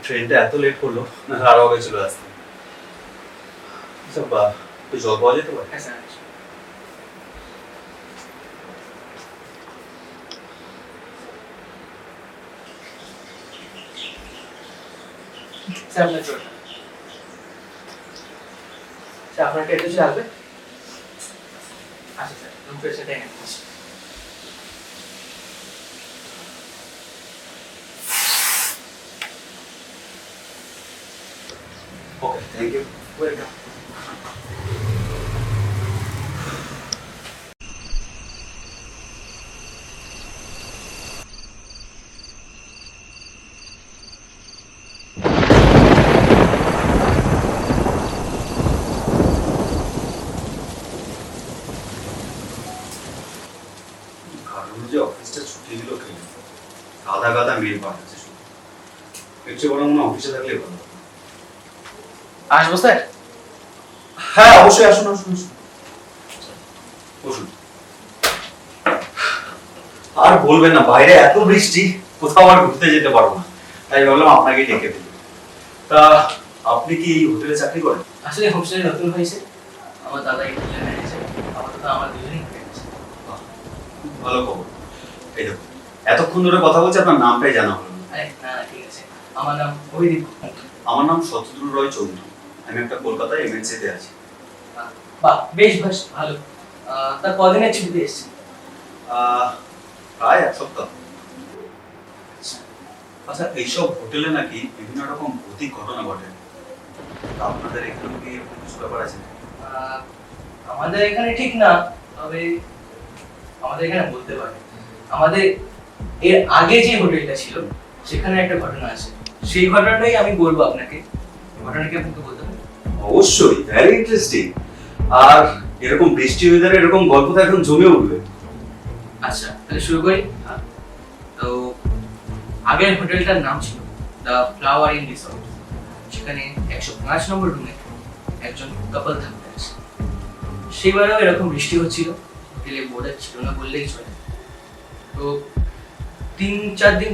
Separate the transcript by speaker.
Speaker 1: ট্রেনটা এত লেট করলো, না আরো আগে চলে আসতে। আচ্ছা একটু জল পাওয়া যেতে পারে?
Speaker 2: হ্যাঁ স্যার। স্যার আপনার জলটা। স্যার আপনার কি একটু লাগবে? আচ্ছা স্যার, রুম ফ্রেশনারটা এনে দিচ্ছি।
Speaker 1: ওকে, থ্যাংক ইউ।
Speaker 2: ওয়েলকাম।
Speaker 1: কারণ যে অফিসটা ছুটি দিল কেন? গাদা গাদা মেল পাঠাচ্ছে শুধু। এর চেয়ে বরং মনে হয় অফিসে থাকলে ভালো।
Speaker 2: আসবো স্যার?
Speaker 1: হ্যাঁ অবশ্যই, আসুন আসুন আসুন। বসুন। আর বলবেন না, বাইরে এত বৃষ্টি, কোথাও আর ঘুরতে যেতে পারবো না, তাই ভাবলাম আপনাকে ডেকে দিই। তা আপনি কি এই হোটেলে চাকরি করেন?
Speaker 2: আসলে হোস্টেলে নতুন হয়েছে, আমার দাদা এই হোটেলে ম্যানেজার, আপাতত আমার দুজনেই ফ্রেন্ডস।
Speaker 1: খুব ভালো খবর। এই দেখুন, এতক্ষণ ধরে কথা বলছি, আপনার নামটাই জানা হলো না।
Speaker 2: আরে না না, ঠিক আছে, আমার নাম অভিদীপ।
Speaker 1: আমার নাম শতদ্রু রয় চৌধুরী। আমি একটা কলকাতায় এমএনসি তে আছি।
Speaker 2: বাহ, বেশ বেশ ভালো। তার কদিনের ছুটিতে এসেছেন?
Speaker 1: প্রায় 1 সপ্তাহ। আচ্ছা, এইসব হোটেলে নাকি বিভিন্ন রকম ভৌতিক ঘটনা ঘটে। তা আপনাদের এখানে কি এরকম কিছু ব্যাপার আছে?
Speaker 2: আহ, আমাদের এখানে ঠিক না, তবে আমাদের এখানে বলতে পারে। আমাদের এর আগে যে হোটেলটা ছিল সেখানে একটা ঘটনা আছে, সেই ঘটনাটাই আমি বলবো আপনাকে। ঘটনা কি আপনাকে বলতে পারেন?
Speaker 1: অবশ্যই, ভেরি ইন্টারেস্টিং। আর এরকম বৃষ্টি ওয়েদারে এরকম গল্প তো একদম জমে উঠবে।
Speaker 2: আচ্ছা, তাহলে শুরু করি।
Speaker 1: হ্যাঁ।
Speaker 2: তো আগের হোটেলটার নাম ছিল দ্য ফ্লাওয়ার ইন রিসর্ট। সেখানে 105 নম্বর রুমে একজন কাপল থাকতে আছে। সেইবারেও এরকম বৃষ্টি হচ্ছিল, হোটেলে বোর্ডার ছিল না বললেই চলে। তো 3-4 দিন